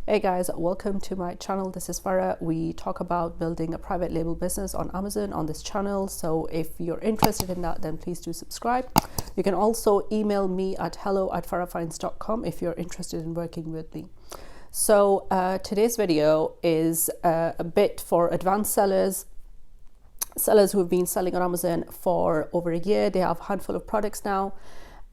Hey guys, welcome to my channel. This is Farah. We talk about building a private label business on Amazon on this channel. So if you're interested in that, then please do subscribe. You can also email me at hello@farahfinds.com if you're interested in working with me. So today's video is a bit for advanced sellers who have been selling on Amazon for over a year. They have a handful of products now,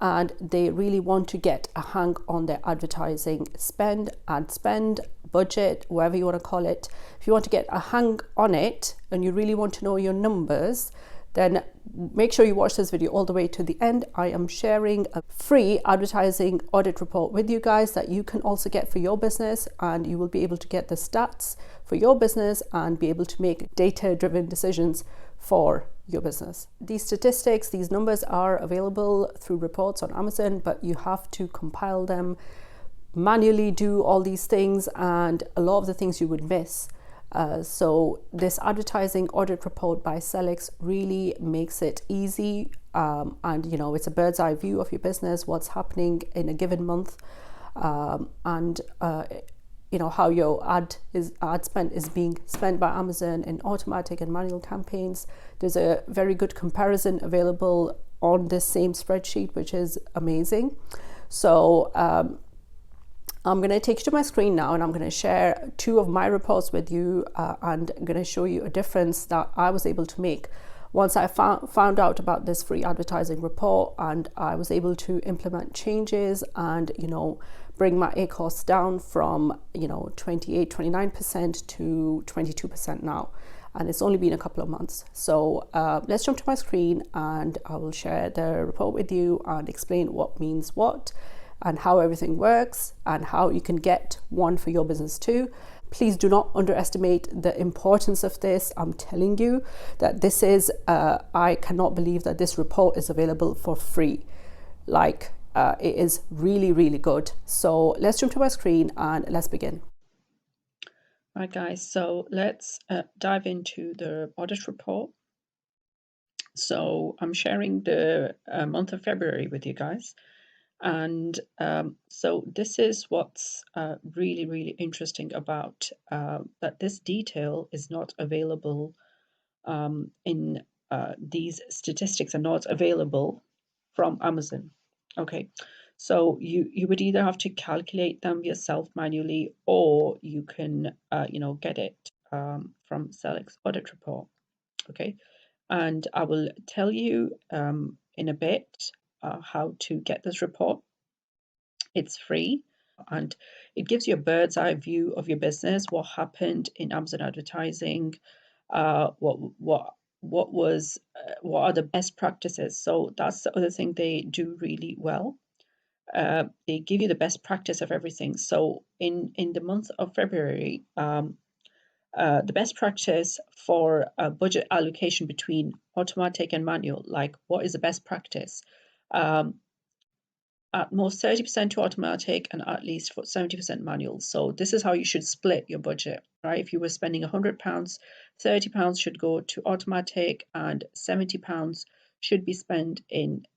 and they really want to get a hang on their advertising spend, ad spend, budget, whatever you want to call it. If you want to get a hang on it and you really want to know your numbers, then make sure you watch this video all the way to the end. I am sharing a free advertising audit report with you guys that you can also get for your business, and you will be able to get the stats for your business and be able to make data-driven decisions for your business. These statistics, these numbers are available through reports on Amazon, but you have to compile them, manually do all these things, and a lot of the things you would miss. So this advertising audit report by Selix really makes it easy, and it's a bird's eye view of your business, what's happening in a given month, and how your ad spend is being spent by Amazon in automatic and manual campaigns. There's a very good comparison available on this same spreadsheet, which is amazing. So I'm going to take you to my screen now, and I'm going to share two of my reports with you, and I'm going to show you a difference that I was able to make once I found out about this free advertising report, and I was able to implement changes and bring my ACOS down from 29% to 22% now, and it's only been a couple of months. So let's jump to my screen and I will share the report with you and explain what means what and how everything works and how you can get one for your business too. Please do not underestimate the importance of this. I'm telling you that this is, I cannot believe that this report is available for free. It is really, really good. So let's jump to my screen and let's begin. Right, guys, so let's dive into the audit report. So I'm sharing the month of February with you guys. And so this is what's really, really interesting about that this detail is not available in these statistics are not available from Amazon. Okay, so you would either have to calculate them yourself manually, or you can get it from Selix audit report. Okay, and I will tell you in a bit how to get this report. It's free, and it gives you a bird's eye view of your business, what happened in Amazon advertising, what are the best practices. So that's the other thing they do really well. They give you the best practice of everything. So in the month of February, the best practice for budget allocation between automatic and manual, like what is the best practice? At most 30% to automatic and at least 70% manual. So this is how you should split your budget, right? If you were spending £100, £30 should go to automatic and £70 should be spent in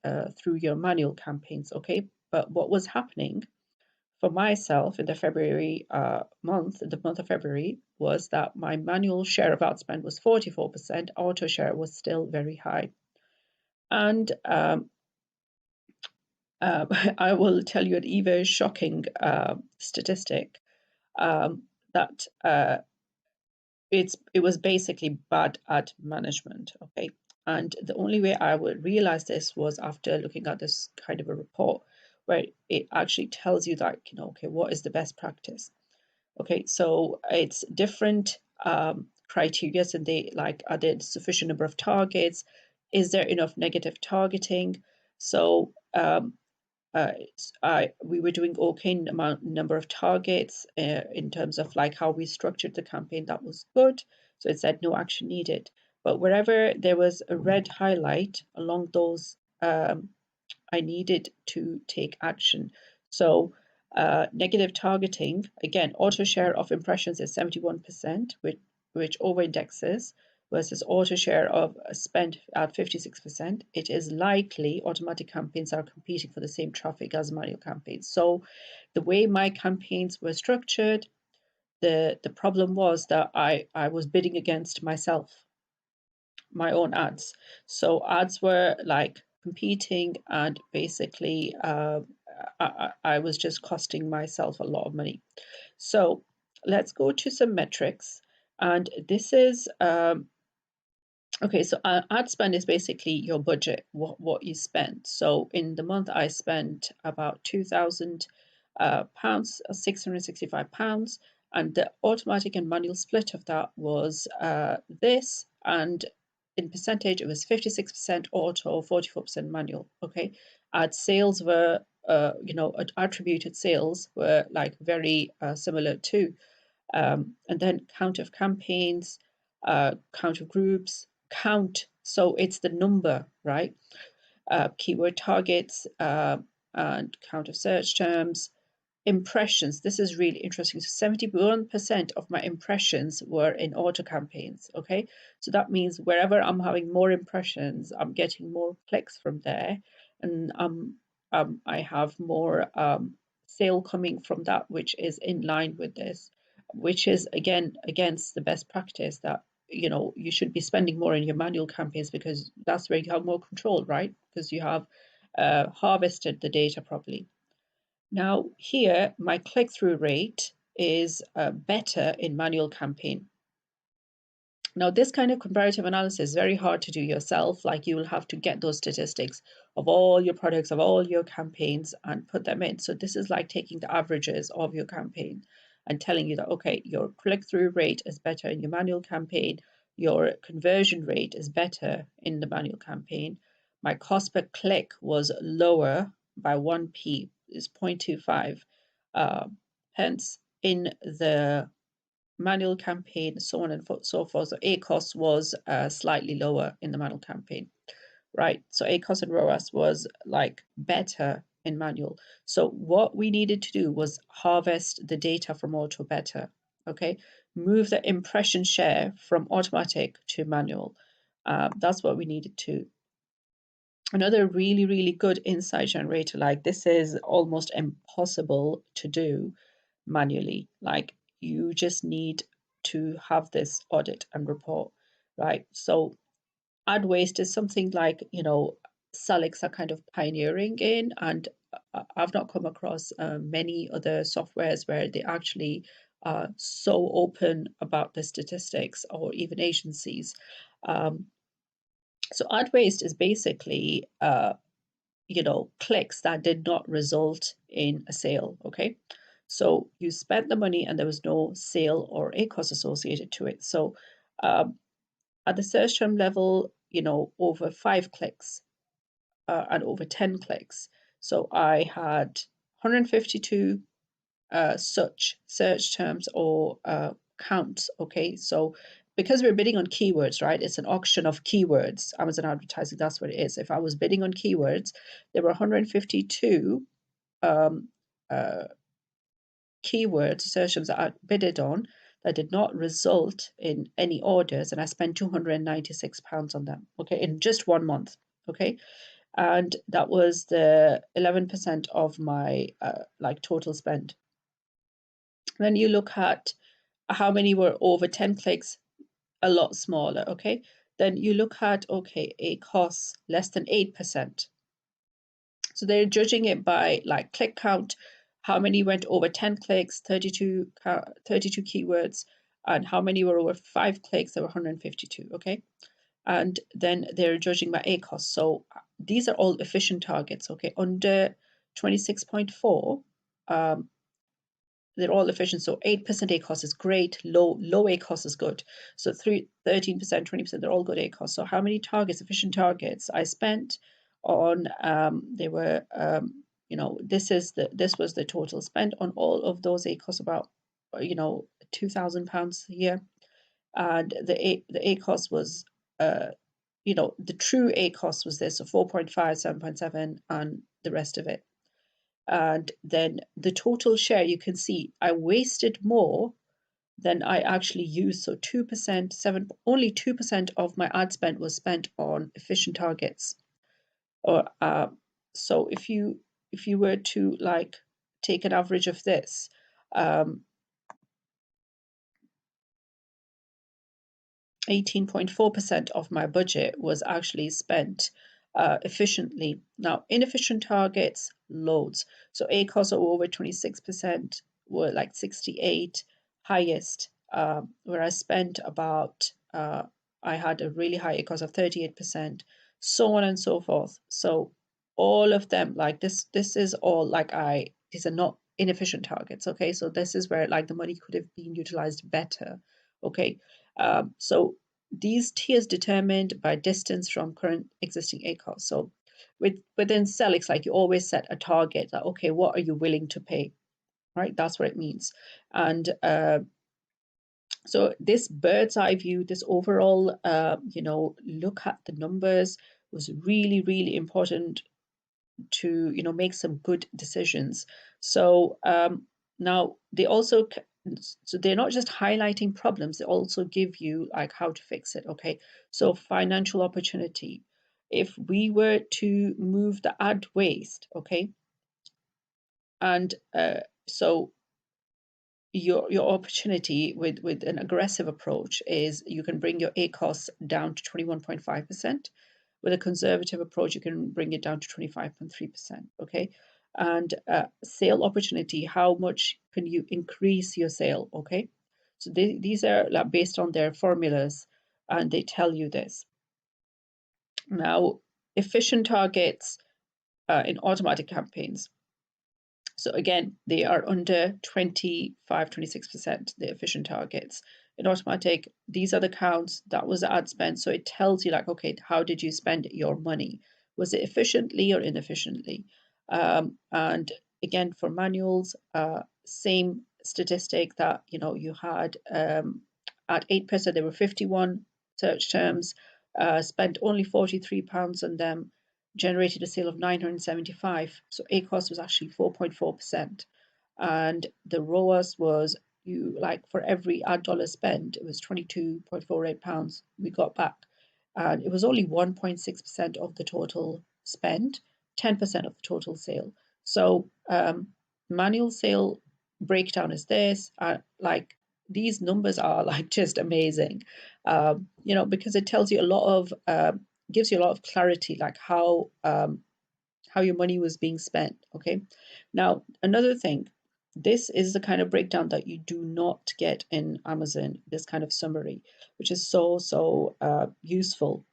through your manual campaigns, okay? But what was happening for myself in the month of February, was that my manual share of outspend was 44%, auto share was still very high. And I will tell you an even shocking statistic that it was basically bad ad management. Okay, and the only way I would realize this was after looking at this kind of a report where it actually tells you that okay, what is the best practice? Okay, so it's different criteria, and they are there sufficient number of targets? Is there enough negative targeting? So we were doing okay number of targets in terms of how we structured the campaign. That was good. So it said no action needed. But wherever there was a red highlight along those, I needed to take action. So negative targeting, again, auto share of impressions is 71%, which over indexes, versus auto share of spend at 56%, it is likely automatic campaigns are competing for the same traffic as manual campaigns. So the way my campaigns were structured, the problem was that I was bidding against myself, my own ads. So ads were like competing, and basically I was just costing myself a lot of money. So let's go to some metrics. And this is okay, so ad spend is basically your budget, what you spend. So in the month, I spent about £2,000, £665, and the automatic and manual split of that was this, and in percentage, it was 56% auto, 44% manual. Okay, ad sales were, attributed sales were like very similar too. And then count of campaigns, count of groups, count. So it's the number, right? Keyword targets, and count of search terms, impressions. This is really interesting. So 71% of my impressions were in auto campaigns. Okay, so that means wherever I'm having more impressions, I'm getting more clicks from there, and I have more sale coming from that, which is in line with this, which is again against the best practice that you should be spending more in your manual campaigns, because that's where you have more control, right? Because you have harvested the data properly. Now here, my click-through rate is better in manual campaign. Now, this kind of comparative analysis is very hard to do yourself. Like, you will have to get those statistics of all your products, of all your campaigns, and put them in. So this is like taking the averages of your campaign and telling you that, okay, your click-through rate is better in your manual campaign, your conversion rate is better in the manual campaign. My cost per click was lower by 1p, is 0.25 pence in the manual campaign, so on and so forth. So ACOS was slightly lower in the manual campaign, right? So ACOS and ROAS was like better in manual. So what we needed to do was harvest the data from auto better, okay? Move the impression share from automatic to manual. That's what we needed to. Another really, really good insight generator, like this is almost impossible to do manually. Like, you just need to have this audit and report, right? So ad waste is something like, Salix are kind of pioneering in, and I've not come across many other softwares where they actually are so open about the statistics, or even agencies. So ad waste is basically clicks that did not result in a sale. Okay, so you spent the money and there was no sale or ACOS associated to it. So at the search term level, over 5 clicks and over 10 clicks. So I had 152 such search terms or counts. Okay, so because we're bidding on keywords, right? It's an auction of keywords. Amazon advertising, that's what it is. If I was bidding on keywords, there were 152 keywords, search terms that I bidded on that did not result in any orders, and I spent £296 on them. Okay, in just 1 month. Okay, and that was the 11% of my total spend. Then you look at how many were over 10 clicks, a lot smaller. Okay, then you look at, okay, ACOS less than 8%. So they're judging it by like click count, how many went over 10 clicks, 32 keywords, and how many were over 5 clicks. There were 152. Okay, and then they're judging by ACOS. So these are all efficient targets. Okay, under 26.4, they're all efficient. So 8% ACOS is great, low ACOS is good. So 13%, 20%, they're all good ACOS. So how many targets, efficient targets I spent on, they were, this was the total spent on all of those ACOS, about, £2,000 a year. And the ACOS was, the true ACOS was this, so 4.5, 7.7, and the rest of it. And then the total share, you can see I wasted more than I actually used. So 2%, only 2% of my ad spend was spent on efficient targets. Or so if you were to like take an average of this, 18.4% of my budget was actually spent efficiently. Now, inefficient targets, loads. So ACOS are over 26%, were like 68, highest, where I spent about, I had a really high ACOS of 38%, so on and so forth. So all of them, like this is all like these are not inefficient targets, okay? So this is where like the money could have been utilized better, okay? So these tiers determined by distance from current existing ACOS. So within Celix, like you always set a target, like, okay, what are you willing to pay, right? That's what it means. And so this bird's eye view, this overall, look at the numbers was really, really important to make some good decisions. So now they also so they're not just highlighting problems, they also give you like how to fix it, okay? So financial opportunity, if we were to move the ad waste, okay, and so your opportunity with an aggressive approach is you can bring your ACOS down to 21.5%. With a conservative approach, you can bring it down to 25.3%. Okay. And sale opportunity, how much can you increase your sale? Okay. So these are based on their formulas and they tell you this. Now, efficient targets in automatic campaigns. So again, they are under 25, 26%, the efficient targets. In automatic, these are the counts, that was the ad spend. So it tells you like, okay, how did you spend your money? Was it efficiently or inefficiently? And again, for manuals, same statistic that, you had at 8%, there were 51 search terms, spent only £43 on them, generated a sale of 975. So ACOS was actually 4.4%. And the ROAS was for every ad dollar spent, it was £22.48 we got back. And it was only 1.6% of the total spend, 10% of the total sale. So manual sale breakdown is this. Like these numbers are like just amazing, because it tells you a lot of gives you a lot of clarity, like how your money was being spent. Okay. Now, another thing, this is the kind of breakdown that you do not get in Amazon, this kind of summary, which is so useful.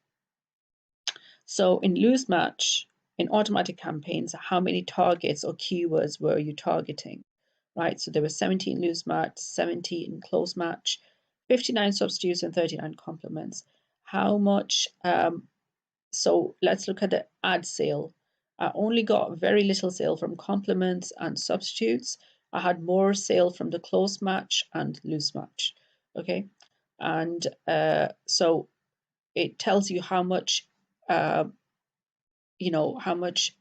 So in lose match, in automatic campaigns, how many targets or keywords were you targeting? Right. So there were 17 lose match, 70 in close match, 59 substitutes, and 39 complements. How much so let's look at the ad sale. I only got very little sale from complements and substitutes. I had more sale from the close match and loose match. Okay. And so it tells you how much, how much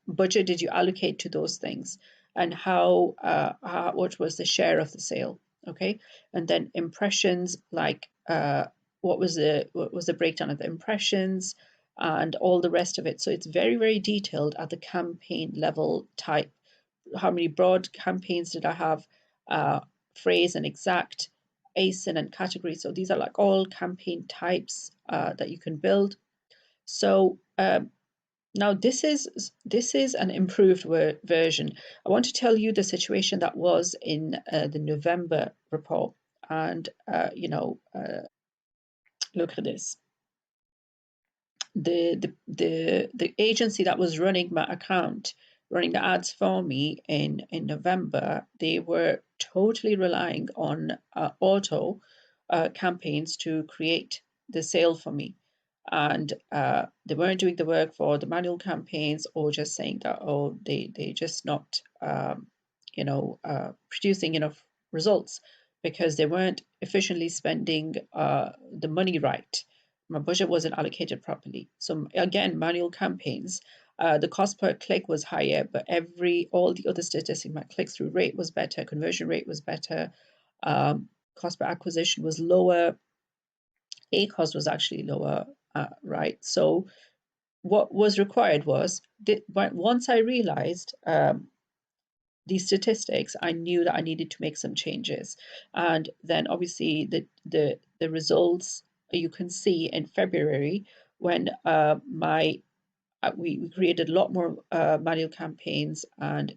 budget did you allocate to those things and what was the share of the sale. Okay. And then impressions, like what was the breakdown of the impressions and all the rest of it. So it's very, very detailed at the campaign level type. How many broad campaigns did I have? Phrase and exact, ASIN and category. So these are like all campaign types that you can build. So now this is an improved version. I want to tell you the situation that was in the November report, and look at this. The agency that was running my account, running the ads for me in November, they were totally relying on auto campaigns to create the sale for me. And they weren't doing the work for the manual campaigns, or just saying that, they just not producing enough results because they weren't efficiently spending the money right. My budget wasn't allocated properly. So again, manual campaigns, the cost per click was higher, but all the other statistics, my click-through rate was better, conversion rate was better, cost per acquisition was lower, ACOS was actually lower, right? So what was required was, once I realized these statistics, I knew that I needed to make some changes. And then obviously the results you can see in February when we created a lot more manual campaigns and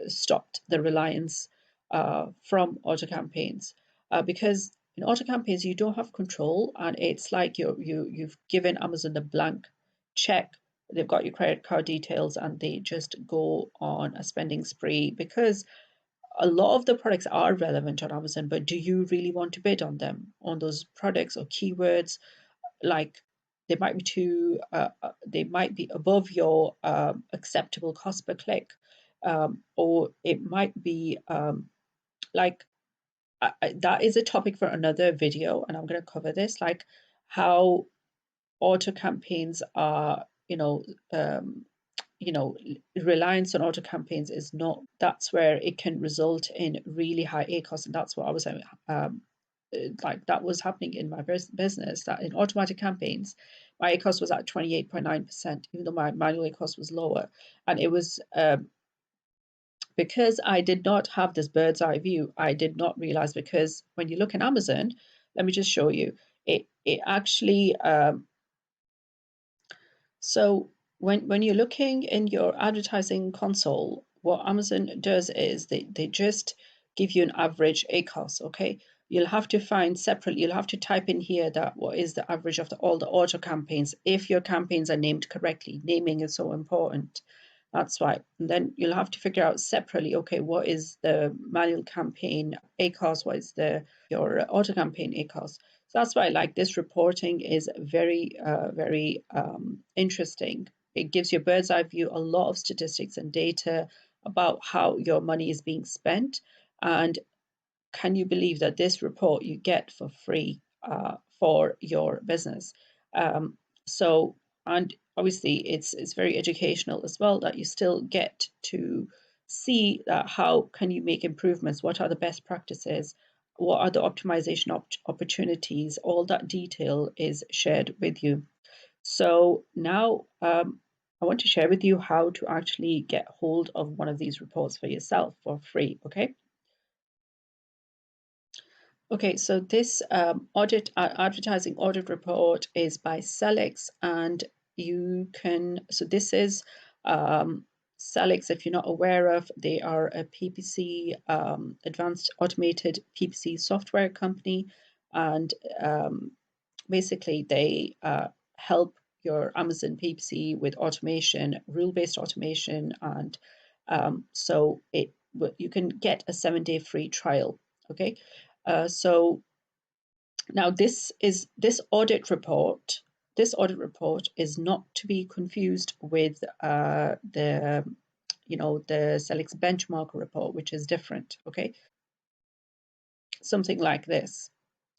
stopped the reliance from auto campaigns, because in auto campaigns you don't have control, and it's like you've given Amazon the blank check. They've got your credit card details and they just go on a spending spree, because a lot of the products are relevant on Amazon, but do you really want to bid on them, on those products or keywords? Like, they might be they might be above your acceptable cost per click, or it might be like that is a topic for another video, and I'm going to cover this, like how auto campaigns are, um, reliance on auto campaigns is not, that's where it can result in really high ACOS. And that's what I was saying, like that was happening in my business, that in automatic campaigns, my ACOS was at 28.9%, even though my manual ACOS was lower. And it was because I did not have this bird's eye view. I did not realize, because when you look in Amazon, let me just show you, it actually, so when you're looking in your advertising console, what Amazon does is they just give you an average ACOS, okay? You'll have to find separately, you'll have to type in here that what is the average of all the auto campaigns, if your campaigns are named correctly. Naming is so important. That's why. And then you'll have to figure out separately, okay, what is the manual campaign ACOS, what is your auto campaign ACOS. So that's why, like, this reporting is very, very interesting. It gives you a bird's eye view, a lot of statistics and data about how your money is being spent. And can you believe that this report you get for free for your business? Um, so, and obviously it's very educational as well, that you still get to see that how can you make improvements, what are the best practices, what are the optimization opportunities, all that detail is shared with you. So now I want to share with you how to actually get hold of one of these reports for yourself for free, okay? Okay, so this advertising audit report is by Celix, and you can, so this is Celix, if you're not aware of, they are a PPC, advanced automated PPC software company, and basically they help your Amazon PPC with automation, rule-based automation, and so you can get a 7-day free trial. Okay, so now this audit report. This audit report is not to be confused with the Celix benchmark report, which is different. Okay, something like this.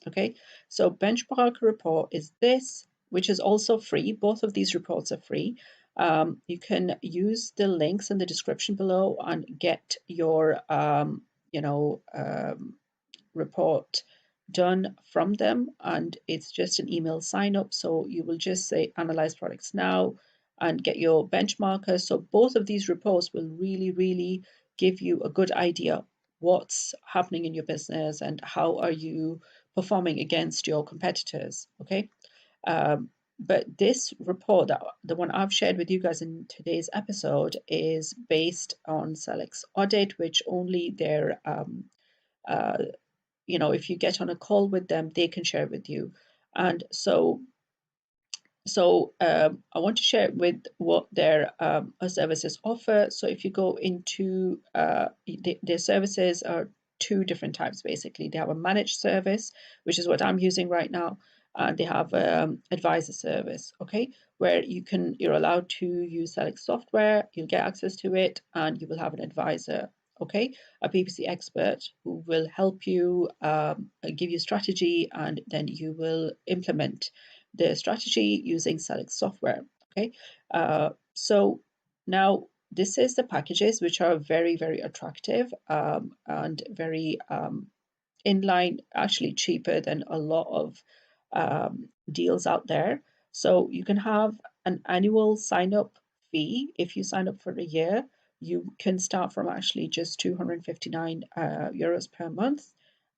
Okay, so benchmark report is this, which is also free. Both of these reports are free. You can use the links in the description below and get your report done from them, and it's just an email sign up. So you will just say analyze products now and get your benchmarker. So both of these reports will really give you a good idea what's happening in your business and how are you performing against your competitors. Okay, but this report, the one I've shared with you guys in today's episode, is based on Celix Audit, which only their if you get on a call with them, they can share with you. And so I want to share with what their services offer. So if you go into their services are two different types, basically. They have a managed service, which is what I'm using right now. And they have advisor service, okay, where you're allowed to use Celix software, you'll get access to it, and you will have an advisor, okay, a PPC expert who will help you, give you strategy, and then you will implement the strategy using Celix software. Okay, so now this is the packages, which are very attractive and very in line, actually cheaper than a lot of deals out there. So you can have an annual sign up fee. If you sign up for a year, you can start from actually just 259 euros per month.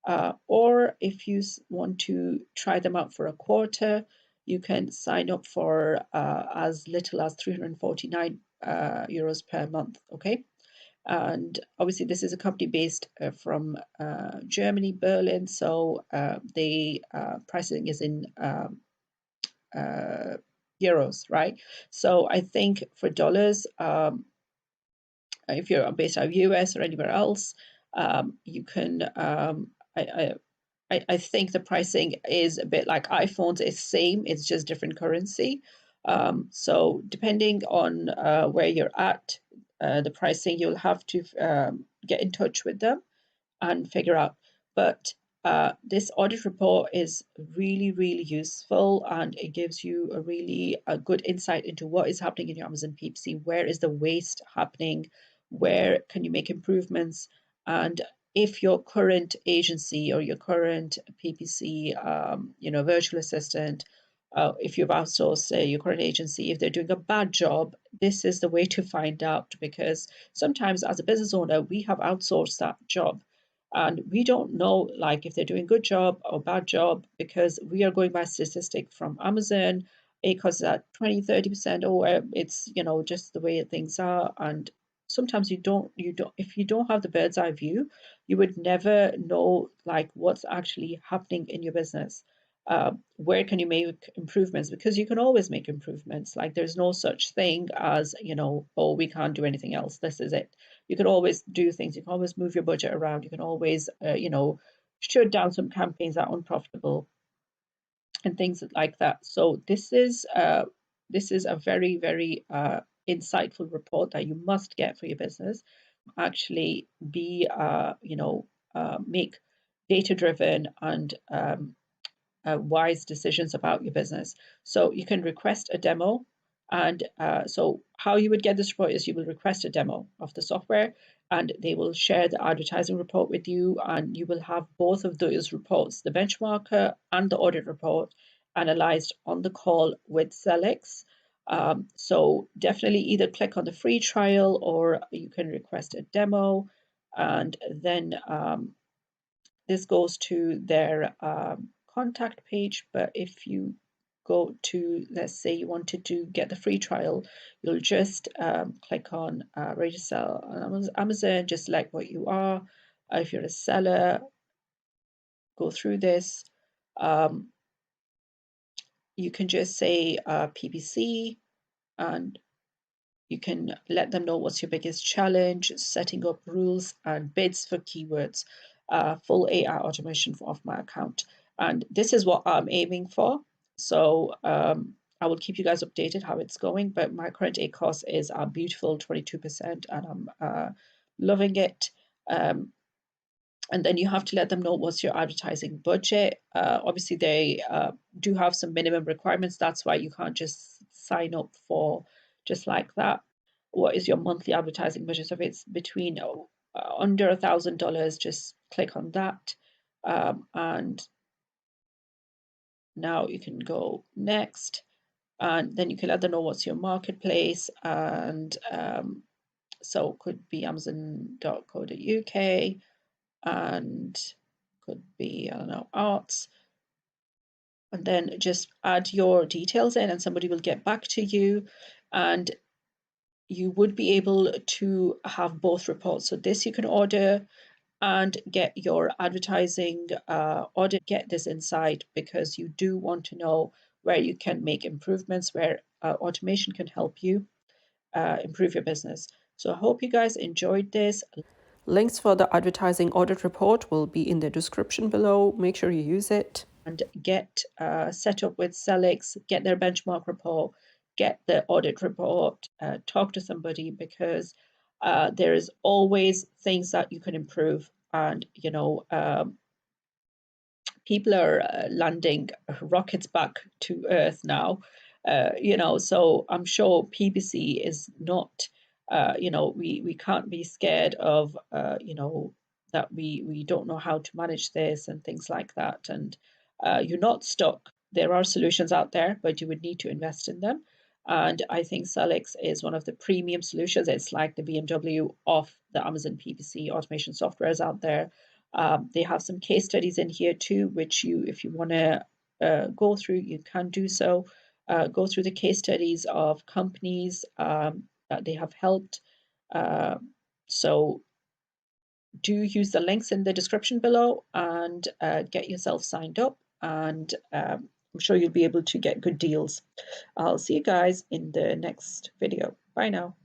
Or if you want to try them out for a quarter, you can sign up for as little as 349 euros per month. Okay. And obviously, this is a company based from Germany, Berlin. So the pricing is in euros, right? So I think for dollars, if you're based out of US or anywhere else, you can. I think the pricing is a bit like iPhones. It's same. It's just different currency. So depending on where you're at, the pricing, you'll have to get in touch with them and figure out. But this audit report is really, really useful, and it gives you a good insight into what is happening in your Amazon PPC. Where is the waste happening? Where can you make improvements? And if your current agency or your current PPC, virtual assistant, if you've outsourced your current agency, if they're doing a bad job, this is the way to find out, because sometimes as a business owner, we have outsourced that job and we don't know like if they're doing good job or bad job, because we are going by statistic from Amazon. ACOS is at 20-30%, or it's just the way things are. And sometimes you don't if you don't have the bird's eye view, you would never know like what's actually happening in your business. Where can you make improvements? Because you can always make improvements. Like there's no such thing as, oh, we can't do anything else. This is it. You can always do things. You can always move your budget around. You can always, shut down some campaigns that are unprofitable and things like that. So this is a very, very insightful report that you must get for your business. Actually, be make data driven and wise decisions about your business. So you can request a demo. And so how you would get this report is you will request a demo of the software, and they will share the advertising report with you, and you will have both of those reports, the benchmarker and the audit report, analyzed on the call with Celix. So definitely either click on the free trial or you can request a demo, and then this goes to their contact page. But if you go to, let's say you wanted to get the free trial, you'll just click on ready to sell on Amazon, just select what you are. If you're a seller, go through this. You can just say PPC, and you can let them know what's your biggest challenge, setting up rules and bids for keywords, full AI automation of my account. And this is what I'm aiming for. So I will keep you guys updated how it's going. But my current ACOS is a beautiful 22%, and I'm loving it. And then you have to let them know what's your advertising budget. Obviously, they do have some minimum requirements. That's why you can't just sign up for just like that. What is your monthly advertising budget? So if it's between under $1,000, just click on that. And now you can go next. And then you can let them know what's your marketplace. And so it could be amazon.co.uk, and could be, I don't know, arts. And then just add your details in and somebody will get back to you, and you would be able to have both reports. So this you can order and get your advertising audit, get this insight, because you do want to know where you can make improvements, where automation can help you improve your business. So I hope you guys enjoyed this. Links for the advertising audit report will be in the description below. Make sure you use it. And get set up with Celix, get their benchmark report, get the audit report, talk to somebody, because there is always things that you can improve. And, people are landing rockets back to Earth now. So I'm sure PPC is not, we can't be scared of, that we don't know how to manage this and things like that. And you're not stuck. There are solutions out there, but you would need to invest in them. And I think Celix is one of the premium solutions. It's like the BMW of the Amazon PPC automation softwares out there. They have some case studies in here too, which you, if you want to go through, you can do so. Go through the case studies of companies that they have helped. So do use the links in the description below and get yourself signed up, and I'm sure you'll be able to get good deals. I'll see you guys in the next video. Bye now.